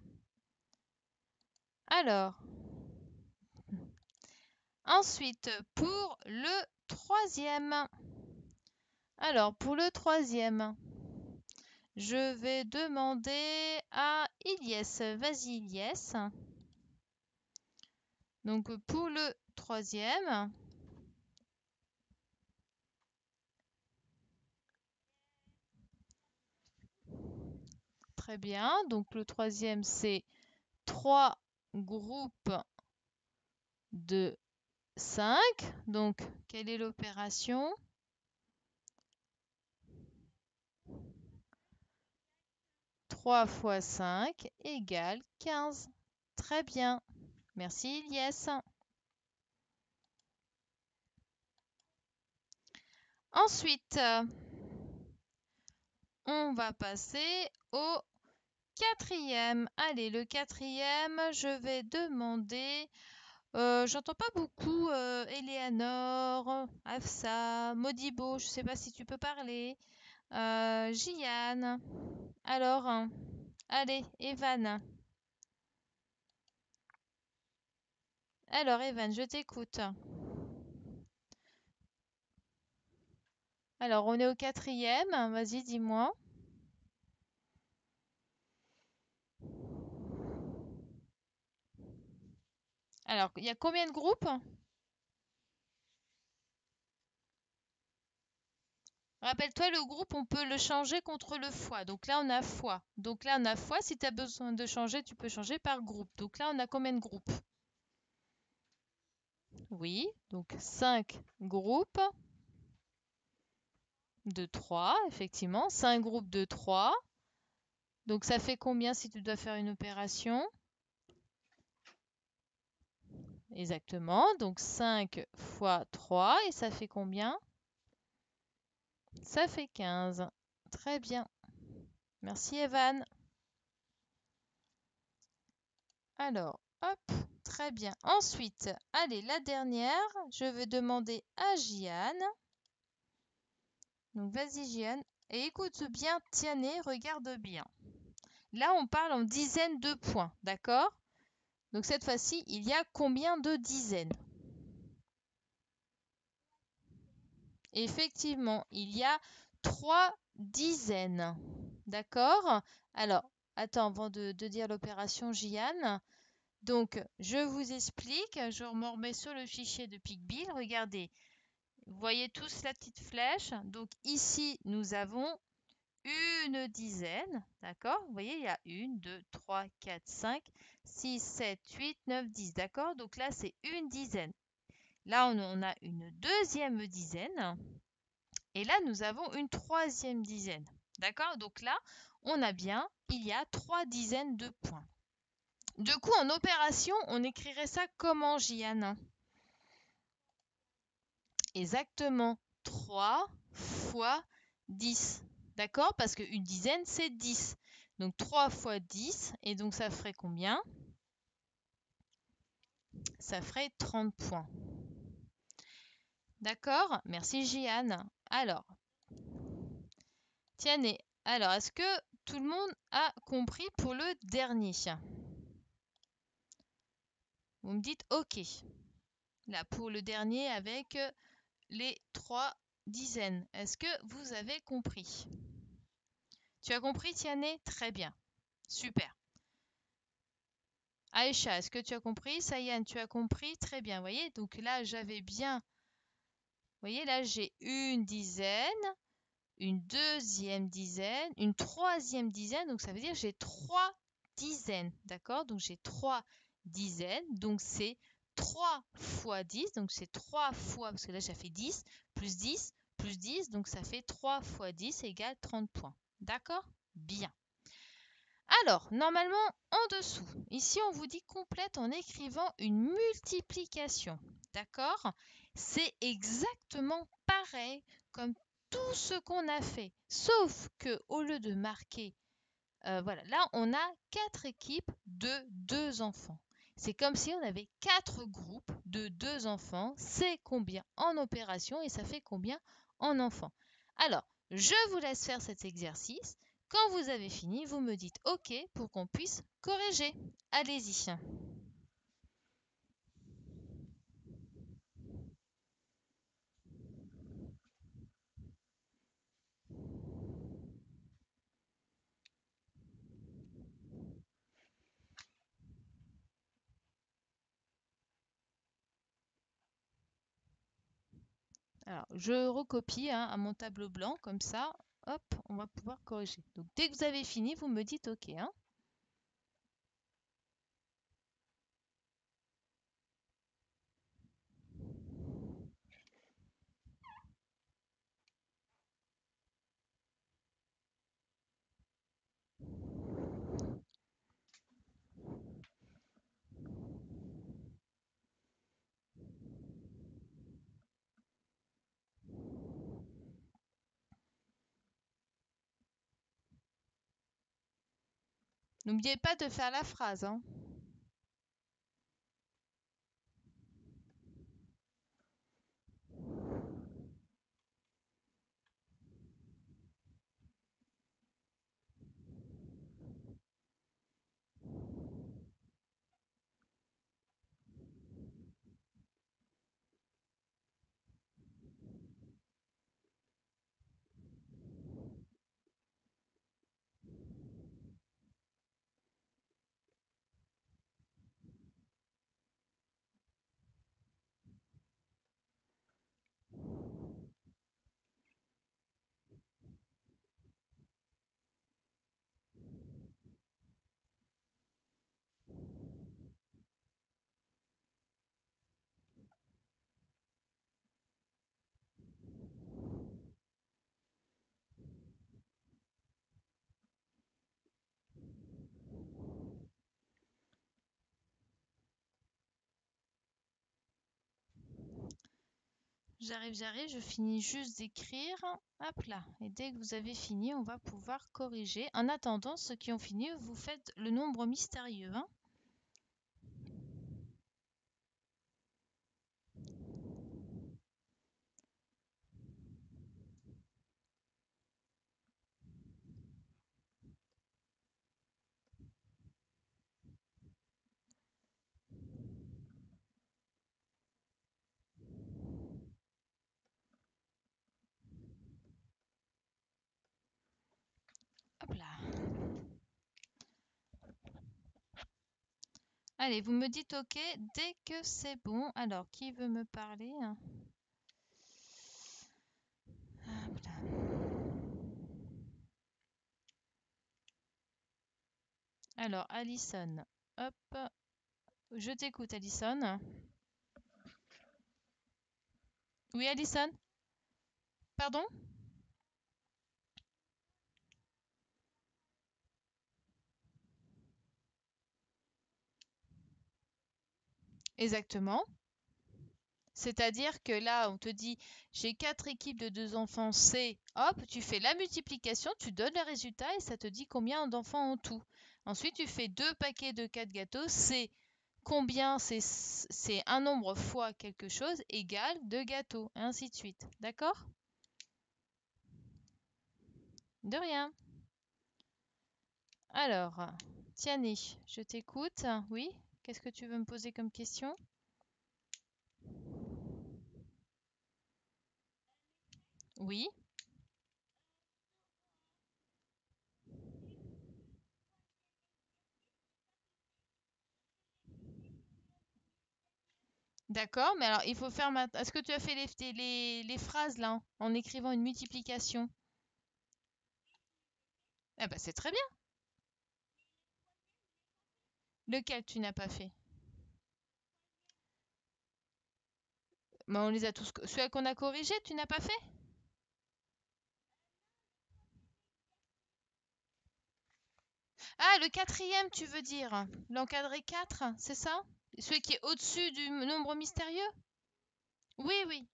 Speaker 1: Alors, ensuite, pour le troisième. Alors, pour le troisième, Je vais demander à Ilyes. Vas-y, Ilyes. Donc, pour le troisième. Très bien. Donc, le troisième, c'est 3 groupes de 5. Donc, quelle est l'opération? 3 fois 5 égale 15. Très bien. Merci, Ilyes. Ensuite, on va passer au quatrième. Allez, le quatrième, je vais demander. J'entends pas beaucoup Eleanor, Afsa, Modibo. Je sais pas si tu peux parler. Jiane. Alors, allez, Evan. Alors, Evan, je t'écoute. Alors, on est au quatrième. Vas-y, dis-moi. Alors, il y a combien de groupes? Rappelle-toi, le groupe, on peut le changer contre le fois. Donc là, on a fois. Donc là, on a fois. Si tu as besoin de changer, tu peux changer par groupe. Donc là, on a combien de groupes? Oui, donc 5 groupes de 3, effectivement. 5 groupes de 3. Donc ça fait combien si tu dois faire une opération? Exactement. Donc 5 fois 3. Et ça fait combien? Ça fait 15. Très bien. Merci, Evan. Alors, hop, très bien. Ensuite, allez, la dernière, je vais demander à Jiane. Donc, vas-y, Jiane. Et écoute bien, Tiané, regarde bien. Là, on parle en dizaines de points, d'accord? Donc, cette fois-ci, il y a combien de dizaines? Effectivement, il y a 3 dizaines. D'accord? Alors, attends, avant de dire l'opération, Jiane. Donc, je vous explique. Je me remets sur le fichier de Picbill. Regardez. Vous voyez tous la petite flèche. Donc, ici, nous avons une dizaine. D'accord? Vous voyez, il y a 1, 2, 3, 4, 5, 6, 7, 8, 9, 10. D'accord? Donc là, c'est une dizaine. Là, on a une deuxième dizaine. Et là, nous avons une troisième dizaine. D'accord? Donc là, on a bien, il y a 3 dizaines de points. Du coup, en opération, on écrirait ça comment, Jiane? Exactement. 3 fois 10. D'accord? Parce qu'une dizaine, c'est 10. Donc 3 fois 10. Et donc, ça ferait combien? Ça ferait 30 points. D'accord? Merci, Jiane. Alors, tiens, alors, est-ce que tout le monde a compris pour le dernier? Vous me dites OK. Là, pour le dernier avec les 3 dizaines. Est-ce que vous avez compris? Tu as compris, Tiané? Très bien. Super. Aïcha, est-ce que tu as compris? Sayan, tu as compris? Très bien. Vous voyez, donc là, j'avais bien. Vous voyez, là, j'ai une dizaine, une deuxième dizaine, une troisième dizaine. Donc, ça veut dire que j'ai 3 dizaines. D'accord? Donc, j'ai 3 dizaines. Donc, c'est 3 fois 10. Donc, c'est 3 fois, parce que là, ça fait 10, plus 10, plus 10. Donc, ça fait 3 fois 10 égale 30 points. D'accord? Bien. Alors, normalement, en dessous, ici, on vous dit complète en écrivant une multiplication. D'accord? C'est exactement pareil comme tout ce qu'on a fait, sauf que au lieu de marquer, voilà, là, on a 4 équipes de 2 enfants. C'est comme si on avait 4 groupes de 2 enfants. C'est combien en opération et ça fait combien en enfants? Alors, je vous laisse faire cet exercice. Quand vous avez fini, vous me dites OK pour qu'on puisse corriger. Allez-y. Alors, je recopie hein, à mon tableau blanc, comme ça, hop, on va pouvoir corriger. Donc, dès que vous avez fini, vous me dites OK. Hein. N'oubliez pas de faire la phrase. Hein. J'arrive, je finis juste d'écrire. Hop là. Et dès que vous avez fini, on va pouvoir corriger. En attendant, ceux qui ont fini, vous faites le nombre mystérieux. Hein. Hop là. Allez, vous me dites OK dès que c'est bon. Alors, qui veut me parler? Hop là. Alors, Alison. Hop. Je t'écoute, Alison. Oui, Alison? Pardon? Exactement. C'est-à-dire que là, on te dit, j'ai 4 équipes de 2 enfants C. Hop, tu fais la multiplication, tu donnes le résultat et ça te dit combien d'enfants en tout. Ensuite, tu fais 2 paquets de 4 gâteaux. C'est combien, c'est un nombre fois quelque chose égale 2 gâteaux, et ainsi de suite. D'accord? De rien. Alors, Tiani, je t'écoute. Oui? Qu'est-ce que tu veux me poser comme question? Oui? D'accord, mais alors il faut faire maintenant. Est-ce que tu as fait les phrases là en écrivant une multiplication? Ah bah c'est très bien. Lequel tu n'as pas fait? Bah, on les a tous. Celui qu'on a corrigé, tu n'as pas fait? Ah, le quatrième, tu veux dire? L'encadré 4, c'est ça? Celui qui est au-dessus du nombre mystérieux? Oui, oui.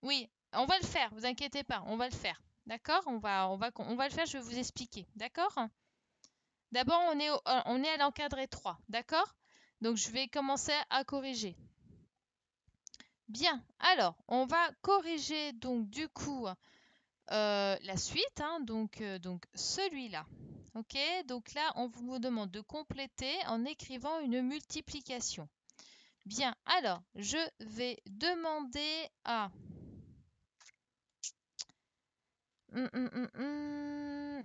Speaker 1: Oui, on va le faire, vous inquiétez pas, on va le faire. D'accord? On va le faire, je vais vous expliquer. D'accord? D'abord, on est à l'encadré 3. D'accord? Donc, je vais commencer à corriger. Bien, alors, on va corriger donc du coup la suite, hein, donc celui-là. Ok, donc là, on vous demande de compléter en écrivant une multiplication. Bien, alors, je vais demander à...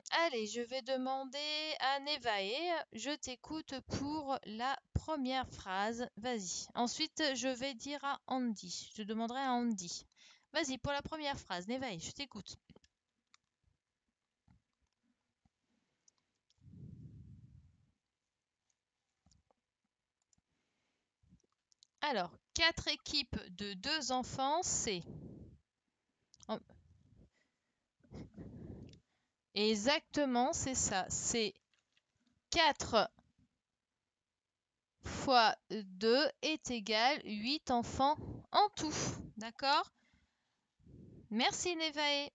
Speaker 1: Allez, je vais demander à Nevae. Je t'écoute pour la première phrase. Vas-y. Ensuite, je vais dire à Andy. Je demanderai à Andy. Vas-y, pour la première phrase, Nevaeh, je t'écoute. Alors, 4 équipes de 2 enfants, c'est... Exactement, c'est ça. C'est 4 fois 2 est égal 8 enfants en tout. D'accord? Merci Nevaeh.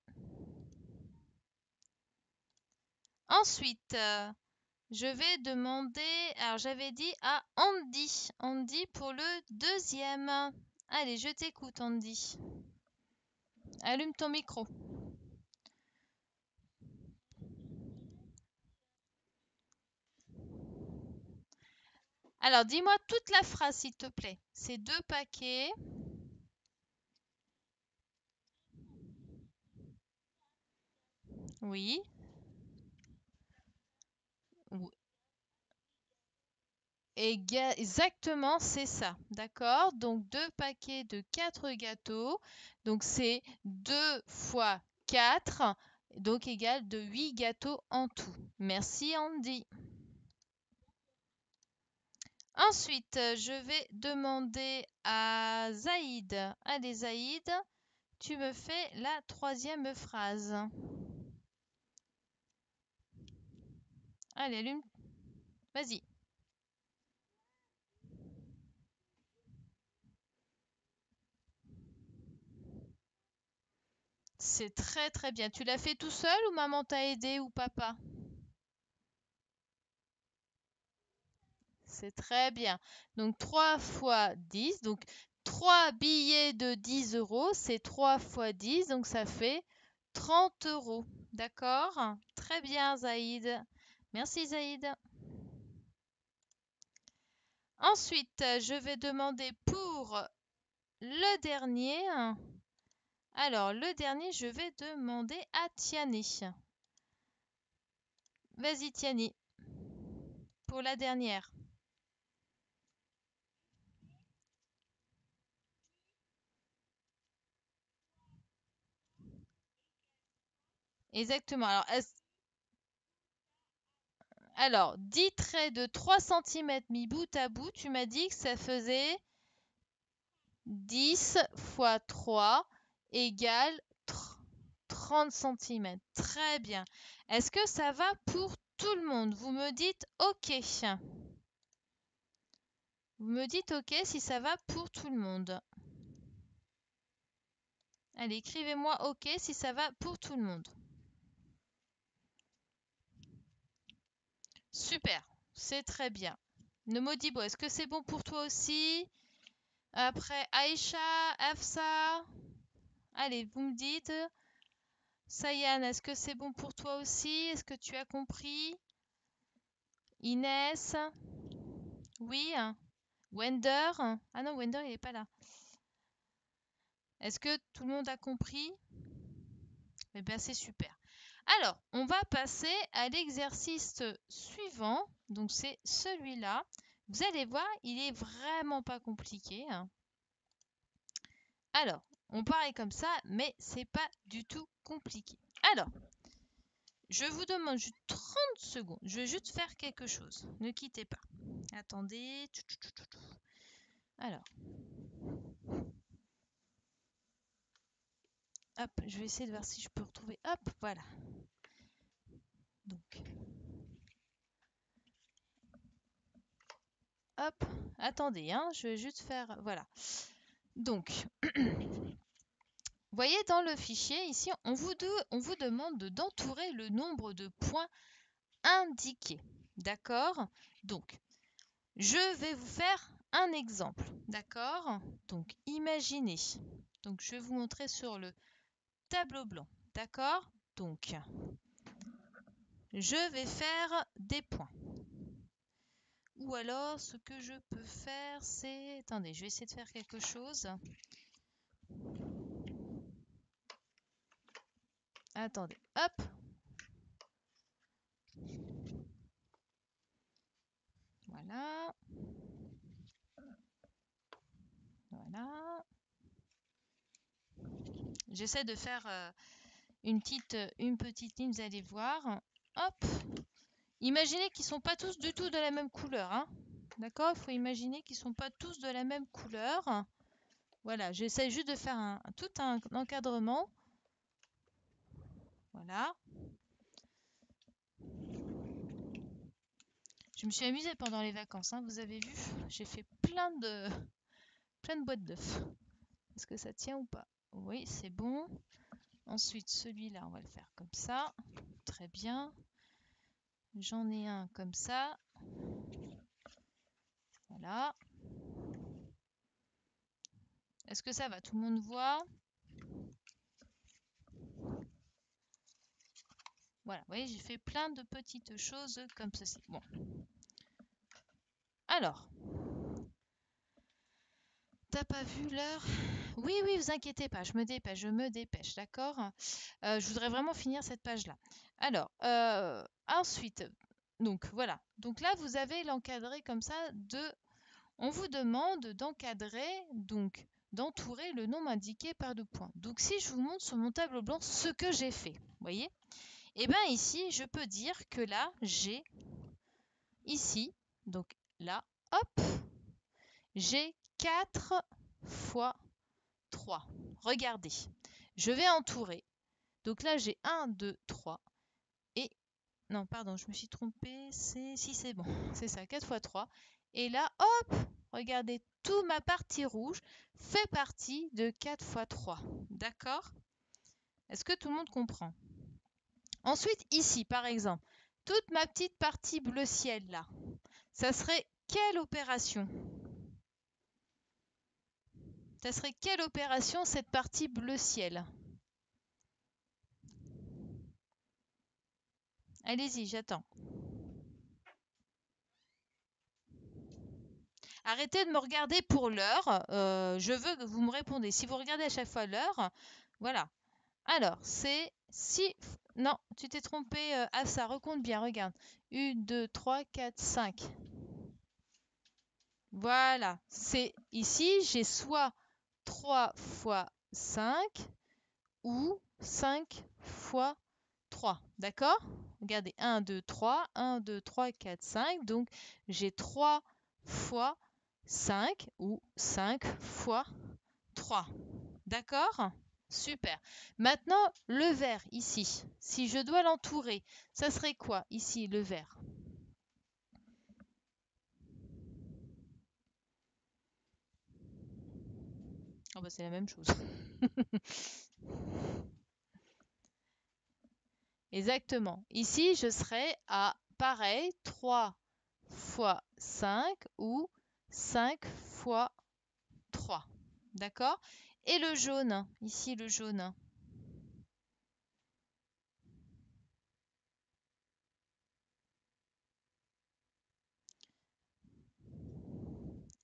Speaker 1: Ensuite, je vais demander... Alors, j'avais dit à Andy. Andy pour le deuxième. Allez, je t'écoute Andy. Allume ton micro. Alors, dis-moi toute la phrase, s'il te plaît. C'est 2 paquets. Oui. Exactement, c'est ça. D'accord? Donc, 2 paquets de 4 gâteaux. Donc, c'est 2 fois 4. Donc, égal de 8 gâteaux en tout. Merci, Andy. Ensuite, je vais demander à Zaïd. Allez, Zaïd, tu me fais la troisième phrase. Allez, allume. Vas-y. C'est très très bien. Tu l'as fait tout seul ou maman t'a aidé ou papa? C'est très bien. Donc 3 fois 10. Donc 3 billets de 10 euros, c'est 3 fois 10. Donc ça fait 30 euros. D'accord? Très bien, Zaïd. Merci, Zaïd. Ensuite, je vais demander pour le dernier. Alors, le dernier, je vais demander à Tiani. Vas-y, Tiani, pour la dernière. Exactement. Alors, 10 traits de 3 cm mis bout à bout, tu m'as dit que ça faisait 10 fois 3 égale 30 cm. Très bien. Est-ce que ça va pour tout le monde? Vous me dites OK. Vous me dites OK si ça va pour tout le monde. Allez, écrivez-moi OK si ça va pour tout le monde. Super, c'est très bien. Nomodibo, est-ce que c'est bon pour toi aussi? Après, Aïcha, Afsa. Allez, vous me dites. Sayan, est-ce que c'est bon pour toi aussi? Est-ce que tu as compris? Inès? Oui? Wender? Ah non, Wender, il n'est pas là. Est-ce que tout le monde a compris? Eh bien, c'est super. Alors, on va passer à l'exercice suivant. Donc, c'est celui-là. Vous allez voir, il est vraiment pas compliqué. Alors, on paraît comme ça, mais c'est pas du tout compliqué. Alors, je vous demande juste 30 secondes. Je vais juste faire quelque chose. Ne quittez pas. Attendez. Alors. Hop, je vais essayer de voir si je peux retrouver. Hop, voilà. Donc. Hop, attendez, hein, je vais juste faire. Voilà. Donc. Vous voyez dans le fichier, ici, on vous demande d'entourer le nombre de points indiqués. D'accord? Donc, je vais vous faire un exemple. D'accord? Donc, imaginez. Donc, je vais vous montrer sur le tableau blanc. D'accord? Donc, je vais faire des points. Ou alors, ce que je peux faire, c'est... Attendez, je vais essayer de faire quelque chose. Attendez, hop. Voilà. Voilà. J'essaie de faire une petite ligne, vous allez voir. Hop. Imaginez qu'ils sont pas tous du tout de la même couleur, hein. D'accord? Il faut imaginer qu'ils sont pas tous de la même couleur. Voilà, j'essaie juste de faire tout un encadrement. Voilà. Je me suis amusée pendant les vacances, hein, vous avez vu, j'ai fait plein de boîtes d'œufs. Est-ce que ça tient ou pas? Oui, c'est bon. Ensuite, celui-là, on va le faire comme ça. Très bien. J'en ai un comme ça. Voilà. Est-ce que ça va? Tout le monde voit? Voilà, vous voyez, j'ai fait plein de petites choses comme ceci. Bon. Alors, t'as pas vu l'heure? Oui, oui, vous inquiétez pas, je me dépêche, d'accord? Je voudrais vraiment finir cette page-là. Alors, ensuite, donc voilà. Donc là, vous avez l'encadré comme ça on vous demande d'encadrer, donc d'entourer le nombre indiqué par 2 points. Donc si je vous montre sur mon tableau blanc ce que j'ai fait, vous voyez? Et bien ici, je peux dire que là, j'ai ici, donc là, hop, j'ai 4 fois 3. Regardez, je vais entourer. Donc là, j'ai 1, 2, 3. Et non, pardon, je me suis trompée. Si, c'est bon. C'est ça, 4 fois 3. Et là, hop, regardez, toute ma partie rouge fait partie de 4 fois 3. D'accord? Est-ce que tout le monde comprend? Ensuite, ici, par exemple, toute ma petite partie bleu ciel là, ça serait quelle opération? Ça serait quelle opération cette partie bleu ciel? Allez-y, j'attends. Arrêtez de me regarder pour l'heure. Je veux que vous me répondez. Si vous regardez à chaque fois l'heure, voilà. Alors, c'est si... Non, tu t'es trompé. Ah, ça recompte bien, regarde. 1, 2, 3, 4, 5. Voilà. C'est ici, j'ai soit 3 fois 5 ou 5 fois 3. D'accord? Regardez, 1, 2, 3, 1, 2, 3, 4, 5. Donc, j'ai 3 fois 5 ou 5 fois 3. D'accord? Super. Maintenant, le vert ici. Si je dois l'entourer, ça serait quoi ici, le vert? Oh bah c'est la même chose. Exactement. Ici, je serais à pareil, 3 fois 5 ou 5 fois 3. D'accord? Et le jaune, ici le jaune.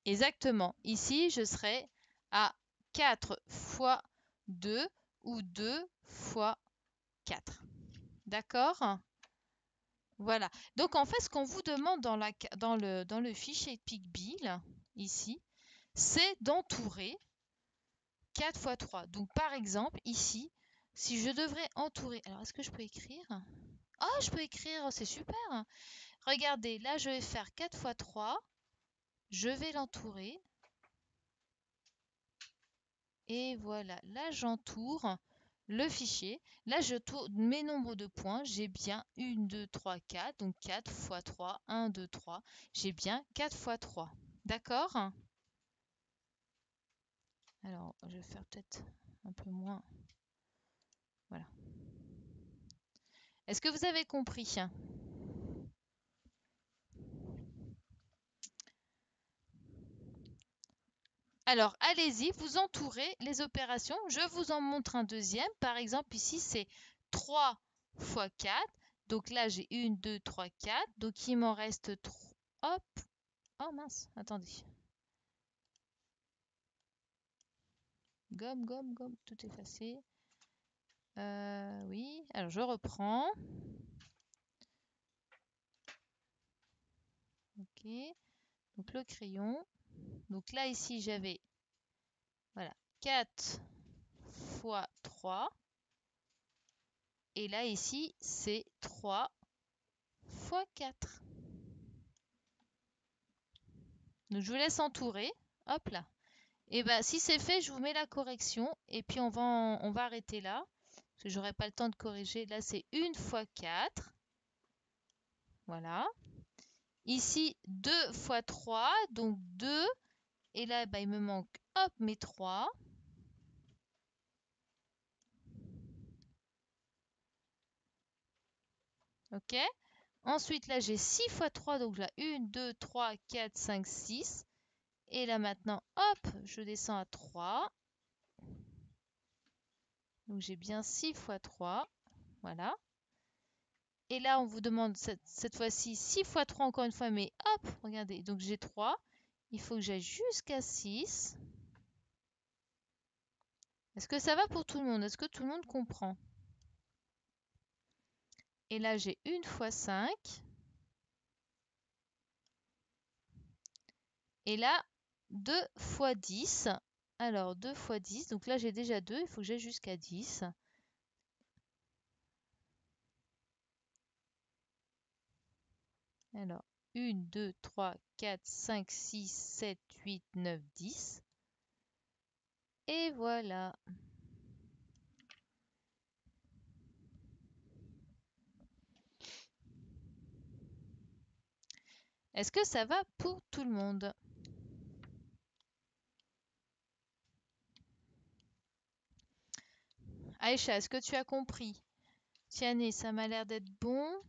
Speaker 1: Exactement. Ici, je serais à 4 fois 2 ou 2 fois 4. D'accord? Voilà. Donc en fait, ce qu'on vous demande dans le fichier PicBill, ici, c'est d'entourer 4 fois 3. Donc par exemple, ici, si je devrais entourer... Alors est-ce que je peux écrire? Oh, je peux écrire, c'est super. Regardez, là, je vais faire 4 fois 3. Je vais l'entourer. Et voilà, là, j'entoure le fichier. Là, je tourne mes nombres de points. J'ai bien 1, 2, 3, 4. Donc 4 fois 3, 1, 2, 3. J'ai bien 4 fois 3. D'accord? Alors, je vais faire peut-être un peu moins. Voilà. Est-ce que vous avez compris? Alors, allez-y, vous entourez les opérations. Je vous en montre un deuxième. Par exemple, ici, c'est 3 fois 4. Donc là, j'ai 1, 2, 3, 4. Donc, il m'en reste 3. Hop. Oh mince, attendez. Gomme, gomme, gomme, tout effacé. Oui, alors je reprends. Ok, donc le crayon. Donc là, ici, j'avais voilà, 4 fois 3. Et là, ici, c'est 3 fois 4. Donc, je vous laisse entourer. Hop là. Et bien, si c'est fait, je vous mets la correction. Et puis, on va arrêter là. Parce que j'aurai pas le temps de corriger. Là, c'est 1 fois 4. Voilà. Ici, 2 fois 3. Donc, 2. Et là, bah, il me manque, hop, mes 3. OK. Ensuite, là, j'ai 6 fois 3. Donc là, 1, 2, 3, 4, 5, 6. Et là, maintenant, hop, je descends à 3. Donc, j'ai bien 6 fois 3. Voilà. Et là, on vous demande cette fois-ci 6 fois 3 encore une fois. Mais hop, regardez. Donc, j'ai 3. Il faut que j'aille jusqu'à 6. Est-ce que ça va pour tout le monde? Est-ce que tout le monde comprend? Et là, j'ai 1 fois 5. Et là, 2 fois 10. Alors, 2 fois 10. Donc là, j'ai déjà 2. Il faut que j'aille jusqu'à 10. Alors, 1, 2, 3, 4, 5, 6, 7, 8, 9, 10. Et voilà. Est-ce que ça va pour tout le monde? Aïcha, est-ce que tu as compris? Tiane, ça m'a l'air d'être bon.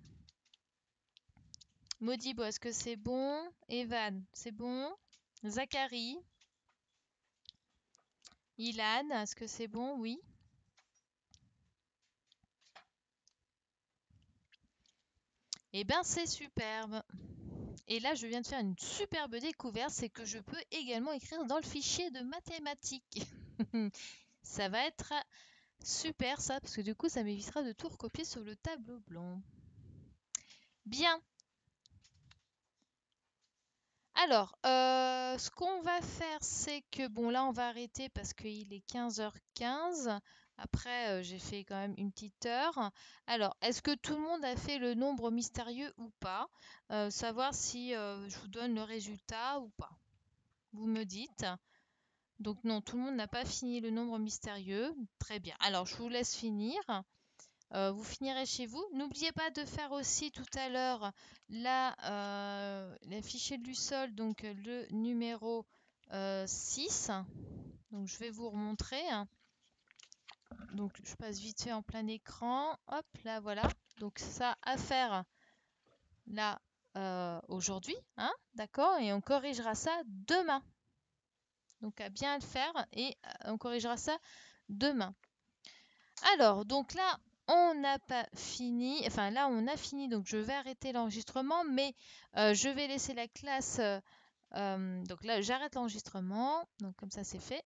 Speaker 1: Modibo, est-ce que c'est bon? Evan, c'est bon? Zachary? Ilan, est-ce que c'est bon? Oui. Eh bien, c'est superbe. Et là, je viens de faire une superbe découverte, c'est que je peux également écrire dans le fichier de mathématiques. Ça va être super ça, parce que du coup, ça m'évitera de tout recopier sur le tableau blanc. Bien. Alors, ce qu'on va faire, c'est que, bon, là, on va arrêter parce qu'il est 15h15. Après, j'ai fait quand même une petite heure. Alors, est-ce que tout le monde a fait le nombre mystérieux ou pas? Savoir si je vous donne le résultat ou pas. Vous me dites. Donc non, tout le monde n'a pas fini le nombre mystérieux. Très bien. Alors, je vous laisse finir. Vous finirez chez vous. N'oubliez pas de faire aussi tout à l'heure les fichiers de Lussol, donc le numéro 6. Donc je vais vous remontrer. Donc je passe vite fait en plein écran. Hop, là voilà. Donc ça à faire là aujourd'hui. Hein, d'accord? Et on corrigera ça demain. Donc à bien le faire et on corrigera ça demain. Alors, donc là, on n'a pas fini. Enfin, là, on a fini. Donc, je vais arrêter l'enregistrement. Mais je vais laisser la classe. Donc là, j'arrête l'enregistrement. Donc, comme ça, c'est fait.